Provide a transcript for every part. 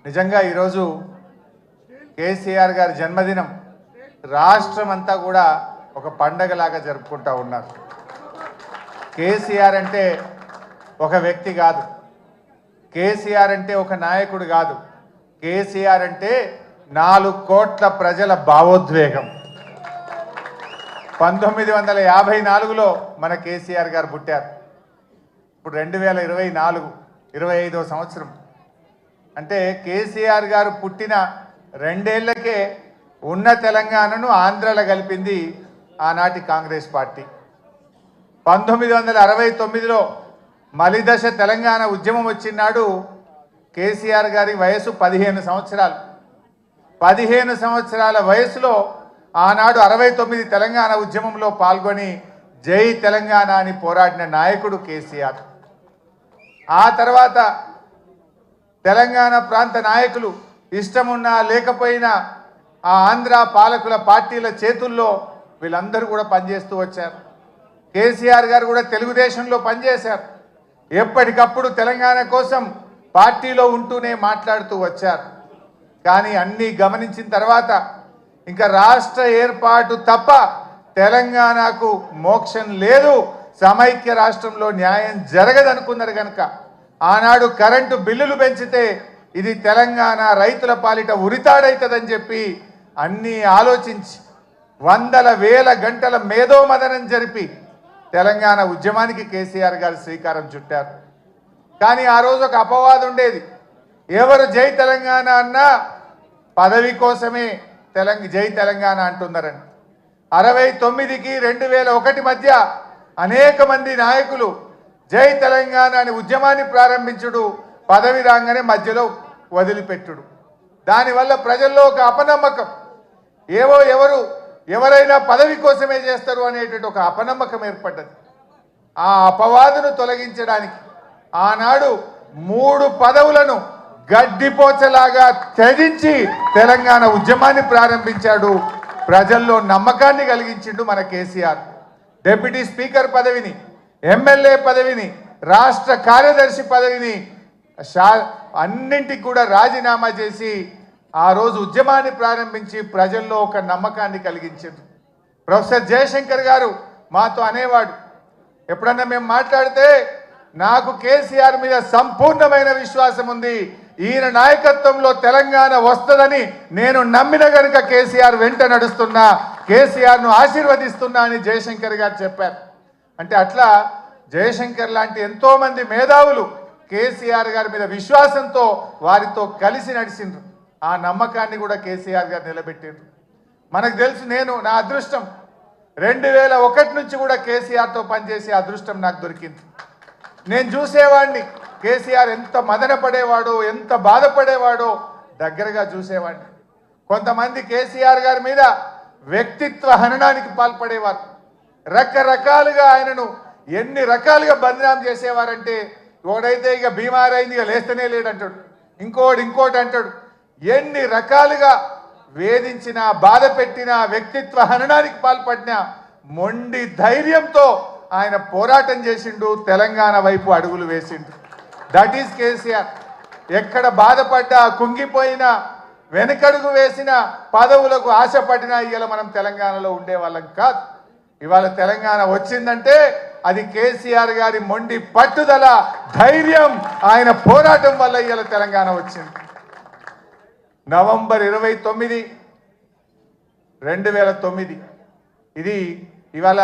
నిజంగా ఈరోజు కేసీఆర్ గారి జన్మదినం రాష్ట్రమంతా కూడా ఒక పండగలాగా జరుపుకుంటూ ఉన్నారు. కేసీఆర్ అంటే ఒక వ్యక్తి కాదు, కేసీఆర్ అంటే ఒక నాయకుడు కాదు, కేసీఆర్ అంటే 4 కోట్ల ప్రజల భావోద్వేగం. 1954లో మన కేసీఆర్ గారు పుట్టారు. ఇప్పుడు 2024 25వ సంవత్సరం. అంటే కేసీఆర్ గారు పుట్టిన 2 ఏళ్లకే ఉన్న తెలంగాణను ఆంధ్రలో కలిపింది ఆనాటి కాంగ్రెస్ పార్టీ. 1969లో మలిదశ తెలంగాణ ఉద్యమం వచ్చినాడు కేసీఆర్ గారి వయసు 15 సంవత్సరాలు. 15 సంవత్సరాల వయసులో ఆనాడు 69 తెలంగాణ ఉద్యమంలో పాల్గొని జై తెలంగాణ అని పోరాడిన నాయకుడు కేసీఆర్. ఆ తర్వాత తెలంగాణ ప్రాంత నాయకులు ఇష్టమున్నా లేకపోయినా ఆ ఆంధ్ర పాలకుల పార్టీల చేతుల్లో వీళ్ళందరూ కూడా పనిచేస్తూ వచ్చారు. కేసీఆర్ గారు కూడా తెలుగుదేశంలో పనిచేశారు. ఎప్పటికప్పుడు తెలంగాణ కోసం పార్టీలో ఉంటూనే మాట్లాడుతూ వచ్చారు. కానీ అన్నీ గమనించిన తర్వాత ఇంకా రాష్ట్ర ఏర్పాటు తప్ప తెలంగాణకు మోక్షం లేదు, సమైక్య రాష్ట్రంలో న్యాయం జరగదనుకున్నారు కనుక ఆనాడు కరెంటు బిల్లులు పెంచితే ఇది తెలంగాణ రైతుల పాలిట ఉరితాడైతుందని చెప్పి అన్నీ ఆలోచించి వందల వేల గంటల మేధోమదనం జరిపి తెలంగాణ ఉద్యమానికి కేసీఆర్ గారు శ్రీకారం చుట్టారు. కానీ ఆ రోజు ఒక అపవాదం ఉండేది. ఎవరు జై తెలంగాణ అన్నా పదవి కోసమే జై తెలంగాణ అంటున్నారని. 69కి 2001 మధ్య అనేక మంది నాయకులు జై తెలంగాణ అని ఉద్యమాన్ని ప్రారంభించుడు, పదవి రాగానే మధ్యలో వదిలిపెట్టుడు. దానివల్ల ప్రజల్లో ఒక అపనమ్మకం, ఎవరైనా పదవి కోసమే చేస్తారు అనేటువంటి ఒక అపనమ్మకం ఏర్పడ్డది. ఆ అపవాదును తొలగించడానికి ఆనాడు 3 పదవులను గడ్డిపోచలాగా త్యజించి తెలంగాణ ఉద్యమాన్ని ప్రారంభించాడు. ప్రజల్లో నమ్మకాన్ని కలిగించిండు మన కేసీఆర్. డిప్యూటీ స్పీకర్ పదవిని, ఎమ్మెల్యే పదవిని, రాష్ట్ర కార్యదర్శి పదవిని అన్నింటికి కూడా రాజీనామా చేసి ఆ రోజు ఉద్యమాన్ని ప్రారంభించి ప్రజల్లో ఒక నమ్మకాన్ని కలిగించారు. ప్రొఫెసర్ జయశంకర్ గారు మాతో అనేవాడు, ఎప్పుడన్నా మేము మాట్లాడితే నాకు కేసీఆర్ మీద సంపూర్ణమైన విశ్వాసం ఉంది, ఈయన నాయకత్వంలో తెలంగాణ వస్తుందని నేను నమ్మిన కనుక కేసీఆర్ వెంట నడుస్తున్నా, కేసీఆర్ను ఆశీర్వదిస్తున్నా అని జయశంకర్ గారు చెప్పారు. అంటే అట్లా జయశంకర్ లాంటి ఎంతోమంది మేధావులు కేసీఆర్ గారి మీద విశ్వాసంతో వారితో కలిసి నడిచిండ్రు. ఆ నమ్మకాన్ని కూడా కేసీఆర్ గారు నిలబెట్టిండ్రు. మనకు తెలుసు, నా అదృష్టం 2001 నుంచి కూడా కేసీఆర్తో పనిచేసే అదృష్టం నాకు దొరికింది. నేను చూసేవాడిని కేసీఆర్ ఎంత మదన పడేవాడో, ఎంత బాధపడేవాడో దగ్గరగా చూసేవాడిని. కొంతమంది కేసీఆర్ గారి మీద వ్యక్తిత్వ హననానికి పాల్పడేవారు. రకరకాలుగా ఆయనను ఎన్ని రకాలుగా బదనాం చేసేవారంటే, ఒకడైతే ఇక బీమార్ అయింది ఇక లేస్తనే లేడంటాడు, ఇంకోటి అంటాడు. ఎన్ని రకాలుగా వేధించినా, బాధ పెట్టినా, వ్యక్తిత్వ హననానికి పాల్పడినా మొండి ధైర్యంతో ఆయన పోరాటం చేసిండు, తెలంగాణ వైపు అడుగులు వేసిండు. That is KCR. ఎక్కడ బాధపడ్డా, కుంగిపోయినా, వెనకడుగు వేసిన, పదవులకు ఆశపడినా ఇవాళ మనం తెలంగాణలో ఉండేవాళ్ళం కాదు. ఇవాళ తెలంగాణ వచ్చిందంటే అది కేసీఆర్ గారి మొండి పట్టుదల, ధైర్యం, ఆయన పోరాటం వల్ల ఇవాళ తెలంగాణ వచ్చింది. నవంబర్ 29, 2009 ఇది ఇవాళ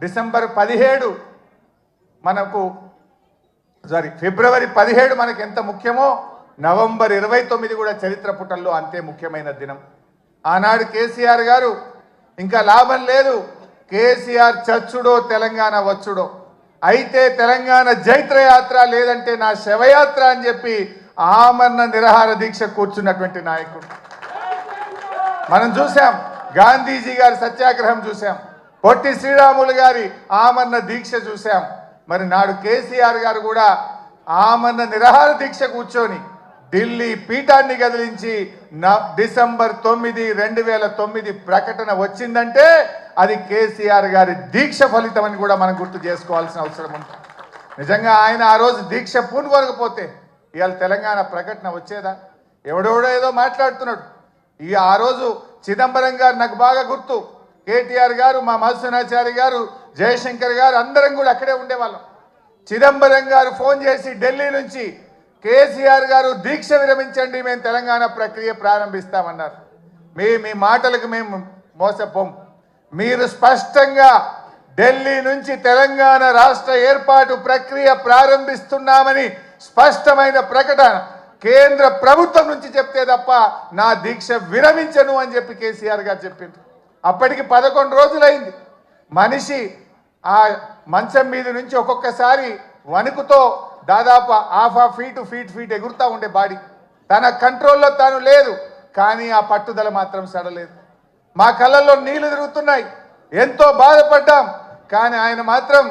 డిసెంబర్ 17 ఫిబ్రవరి 17 మనకు ఎంత ముఖ్యమో నవంబర్ 29 కూడా చరిత్ర పుటల్లో అంతే ముఖ్యమైన దినం. ఆనాడు కేసీఆర్ గారు ఇంకా లాభం లేదు, కేసీఆర్ చచ్చుడో తెలంగాణ వచ్చుడో, అయితే తెలంగాణ జైత్రయాత్ర లేదంటే నా శవయాత్ర అని చెప్పి ఆమరణ నిరాహార దీక్ష కూర్చున్నటువంటి నాయకుడు మనం చూసాం. గాంధీజీ గారి సత్యాగ్రహం చూసాం, పొట్టి శ్రీరాములు గారి ఆమరణ దీక్ష చూసాం. మరి నాడు కేసీఆర్ గారు కూడా ఆమరణ నిరాహార దీక్ష కూర్చొని ఢిల్లీ పీఠాన్ని కదిలించి డిసెంబర్ 9, 2009 ప్రకటన వచ్చిందంటే అది కేసీఆర్ గారి దీక్ష ఫలితం అని కూడా మనం గుర్తు చేసుకోవాల్సిన అవసరం ఉంది. నిజంగా ఆయన ఆ రోజు దీక్ష పూనుకోకపోతే ఇవాళ తెలంగాణ ప్రకటన వచ్చేదా? ఎవడెవడో ఏదో మాట్లాడుతున్నాడు. ఆ రోజు చిదంబరం గారు నాకు బాగా గుర్తు, కేటీఆర్ గారు, మా మధుసూనాచారి గారు, జయశంకర్ గారు అందరం కూడా అక్కడే ఉండేవాళ్ళం. చిదంబరం గారు ఫోన్ చేసి ఢిల్లీ నుంచి కేసీఆర్ గారు దీక్ష విరమించండి, మేము తెలంగాణ ప్రక్రియ ప్రారంభిస్తామన్నారు. మీ మాటలకు మేము మోసపోం. మీరు స్పష్టంగా ఢిల్లీ నుంచి తెలంగాణ రాష్ట్ర ఏర్పాటు ప్రక్రియ ప్రారంభిస్తున్నామని స్పష్టమైన ప్రకటన కేంద్ర ప్రభుత్వం నుంచి చెప్తే తప్ప నా దీక్ష విరమించను అని చెప్పి కేసీఆర్ గారు చెప్పింది. అప్పటికి 11 రోజులైంది. మనిషి ఆ మంచం మీద నుంచి ఒక్కొక్కసారి వణుకుతో దాదాపు హాఫ్ ఫీట్ ఎగురుతూ ఉండే బాడీ. తన కంట్రోల్లో తాను లేదు, కానీ ఆ పట్టుదల మాత్రం సడలేదు. మా కళ్ళల్లో నీళ్లు తిరుగుతున్నాయి, ఎంతో బాధపడ్డాం. కానీ ఆయన మాత్రం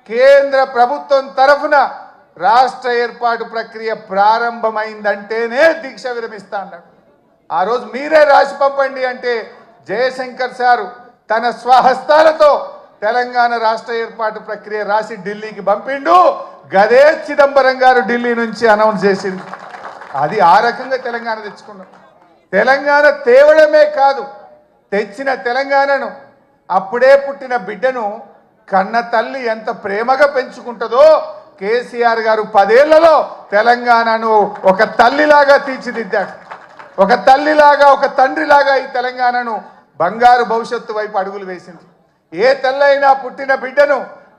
కేంద్ర ప్రభుత్వం తరఫున రాష్ట్ర ఏర్పాటు ప్రక్రియ ప్రారంభమైందంటేనే దీక్ష విరమిస్తా అన్నాడు. ఆ రోజు మీరే రాసి పంపండి అంటే జయశంకర్ సారు తన స్వహస్తాలతో తెలంగాణ రాష్ట్ర ఏర్పాటు ప్రక్రియ రాసి ఢిల్లీకి పంపిండు. గదే చిదంబరం గారు ఢిల్లీ నుంచి అనౌన్స్ చేసింది. అది ఆ రకంగా తెలంగాణ తెచ్చుకున్నాం. తెలంగాణ తేవడమే కాదు, తెచ్చిన తెలంగాణను, అప్పుడే పుట్టిన బిడ్డను కన్న తల్లి ఎంత ప్రేమగా పెంచుకుంటుందో కేసీఆర్ గారు 10 ఏళ్లలో తెలంగాణను ఒక తల్లిలాగా తీర్చిదిద్దాడు. ఒక తల్లిలాగా, ఒక తండ్రిలాగా ఈ తెలంగాణను బంగారు భవిష్యత్తు వైపు అడుగులు వేసింది. ఏ తల్లైనా పుట్టిన బిడ్డను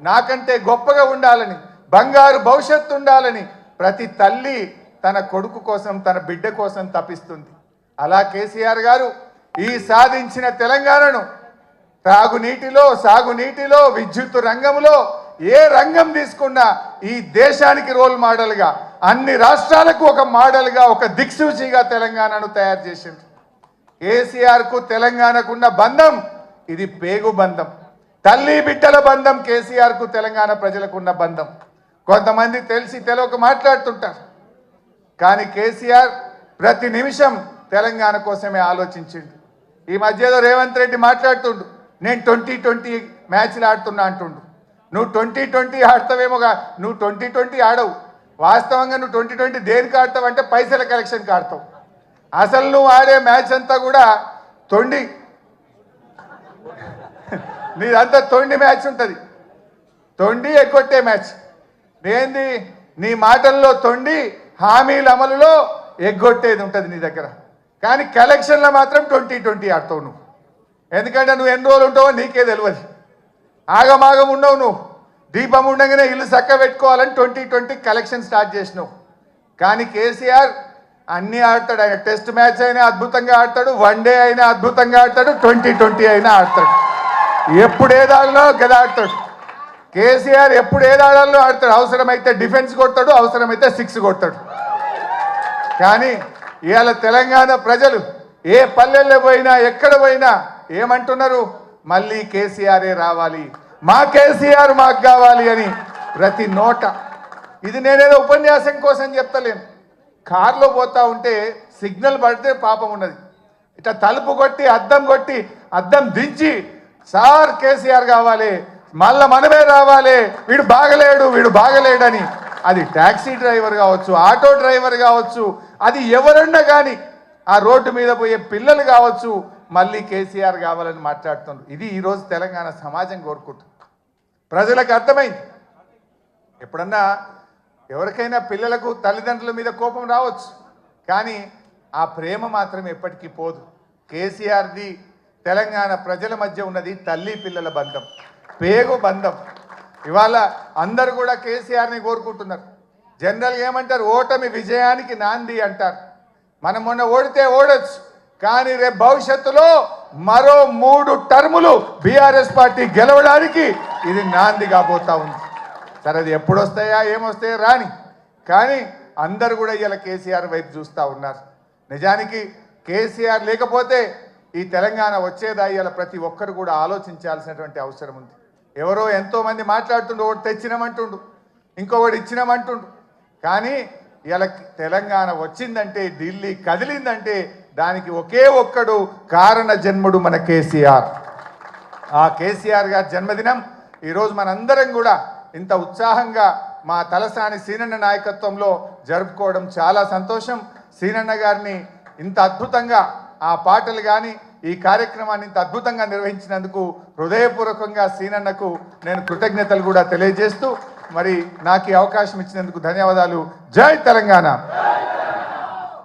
నాకంటే గొప్పగా ఉండాలని, బంగారు భవిష్యత్తు ఉండాలని ప్రతి తల్లి తన కొడుకు కోసం, తన బిడ్డ కోసం తపిస్తుంది. అలా కేసీఆర్ గారు ఈ సాధించిన తెలంగాణను త్రాగునీటిలో, సాగునీటిలో, విద్యుత్ రంగంలో ఏ రంగం తీసుకున్నా ఈ దేశానికి రోల్ మోడల్గా, అన్ని రాష్ట్రాలకు ఒక మోడల్గా, ఒక దిక్సూచిగా తెలంగాణను తయారు చేసింది. కేసీఆర్కు తెలంగాణకున్న బంధం ఇది పేగు బంధం, తల్లి బిడ్డల బంధం. కేసీఆర్కు తెలంగాణ ప్రజలకున్న బంధం. కొంతమంది తెలిసి తెలియక మాట్లాడుతుంటారు, కానీ కేసీఆర్ ప్రతి నిమిషం తెలంగాణ కోసమే ఆలోచించిండు. ఈ మధ్యలో రేవంత్ రెడ్డి మాట్లాడుతుండు, నేను 2020 మ్యాచ్లు ఆడుతున్నా అంటుండు. నువ్వు 2020 ఆడతావేమోగా, నువ్వు 2020 ఆడవు. వాస్తవంగా నువ్వు 2020 దేనికి ఆడతావు అంటే పైసల కలెక్షన్కి ఆడతావు. అసలు నువ్వు ఆడే మ్యాచ్ అంతా కూడా తొండి, నీదంతా తొండి మ్యాచ్ ఉంటుంది, తొండి ఎగ్గొట్టే మ్యాచ్. ఏంది నీ మాటల్లో తొండి, హామీల అమలులో ఎగ్గొట్టేది ఉంటుంది నీ దగ్గర. కానీ కలెక్షన్లో మాత్రం 2020 ఆడతావు నువ్వు. ఎందుకంటే నువ్వు ఎన్ని రోజులు ఉంటావో నీకే తెలియదు. ఆగమాగం ఉండవు నువ్వు. దీపం ఉండగానే ఇల్లు చక్క పెట్టుకోవాలని 2020 కలెక్షన్ స్టార్ట్ చేసినావు. కానీ కేసీఆర్ అన్నీ ఆడతాడు. ఆయన టెస్ట్ మ్యాచ్ అయినా అద్భుతంగా ఆడతాడు, వన్డే అయినా అద్భుతంగా ఆడతాడు, 2020 అయినా ఆడతాడు. ఎప్పుడు ఏదాడలో గదా ఆడతాడు. కేసీఆర్ ఎప్పుడు ఏదాడాలో ఆడతాడు. అవసరమైతే డిఫెన్స్ కొడతాడు, అవసరమైతే 6 కొడతాడు. కానీ ఇవాళ తెలంగాణ ప్రజలు ఏ పల్లెల్లో పోయినా, ఎక్కడ పోయినా ఏమంటున్నారు? మళ్ళీ కేసీఆరే రావాలి, మా కేసీఆర్ మాకు కావాలి అని ప్రతి నోట. ఇది నేనేదో ఉపన్యాసం కోసం చెప్తలేను. కారులో పోతా ఉంటే సిగ్నల్ పడితే పాపం ఉన్నది, ఇట్లా తలుపు కొట్టి అద్దం దించి సార్ కేసీఆర్ కావాలి, మళ్ళా మనమే రావాలి, వీడు బాగలేడని. అది ట్యాక్సీ డ్రైవర్ కావచ్చు, ఆటో డ్రైవర్ కావచ్చు, అది ఎవరన్నా కానీ, ఆ రోడ్డు మీద పోయే పిల్లలు కావచ్చు, మళ్ళీ కేసీఆర్ కావాలని మాట్లాడుతున్నారు. ఇది ఈరోజు తెలంగాణ సమాజం కోరుకుంటుంది. ప్రజలకు అర్థమైంది. ఎప్పుడన్నా ఎవరికైనా పిల్లలకు తల్లిదండ్రుల మీద కోపం రావచ్చు, కానీ ఆ ప్రేమ మాత్రం ఎప్పటికీ పోదు. కేసీఆర్ది తెలంగాణ ప్రజల మధ్య ఉన్నది తల్లి పిల్లల బంధం, పేగు బంధం. ఇవాళ అందరూ కూడా కేసీఆర్ని కోరుకుంటున్నారు. జనరల్గా ఏమంటారు? ఓటమి విజయానికి నాంది అంటారు. మనం మొన్న ఓడితే ఓడొచ్చు, కానీ రేపు భవిష్యత్తులో మరో 3 టర్ములు బీఆర్ఎస్ పార్టీ గెలవడానికి ఇది నాంది కాబోతా ఉంది. సరే, అది ఎప్పుడు వస్తాయా ఏమొస్తాయా రాని, కానీ అందరూ కూడా ఇలా కేసీఆర్ వైపు చూస్తూ ఉన్నారు. నిజానికి కేసీఆర్ లేకపోతే ఈ తెలంగాణ వచ్చేదా? ఇలా ప్రతి ఒక్కరు కూడా ఆలోచించాల్సినటువంటి అవసరం ఉంది. ఎవరో ఎంతోమంది మాట్లాడుతుండు, ఒకటి తెచ్చినామంటుండు, ఇంకొకటి ఇచ్చినామంటుండు. కానీ ఇలా తెలంగాణ వచ్చిందంటే, ఢిల్లీ కదిలిందంటే దానికి ఒకే ఒక్కడు కారణ జన్ముడు మన కేసీఆర్. ఆ కేసీఆర్ గారి జన్మదినం ఈరోజు మనందరం కూడా ఇంత ఉత్సాహంగా మా తలసాని సీనన్న నాయకత్వంలో జరుపుకోవడం చాలా సంతోషం. సీనన్న గారిని ఇంత అద్భుతంగా ఆ పాటలు కానీ ఈ కార్యక్రమాన్ని ఇంత అద్భుతంగా నిర్వహించినందుకు హృదయపూర్వకంగా సీనన్నకు నేను కృతజ్ఞతలు కూడా తెలియజేస్తూ మరి నాకు ఈ అవకాశం ఇచ్చినందుకు ధన్యవాదాలు. జై తెలంగాణ.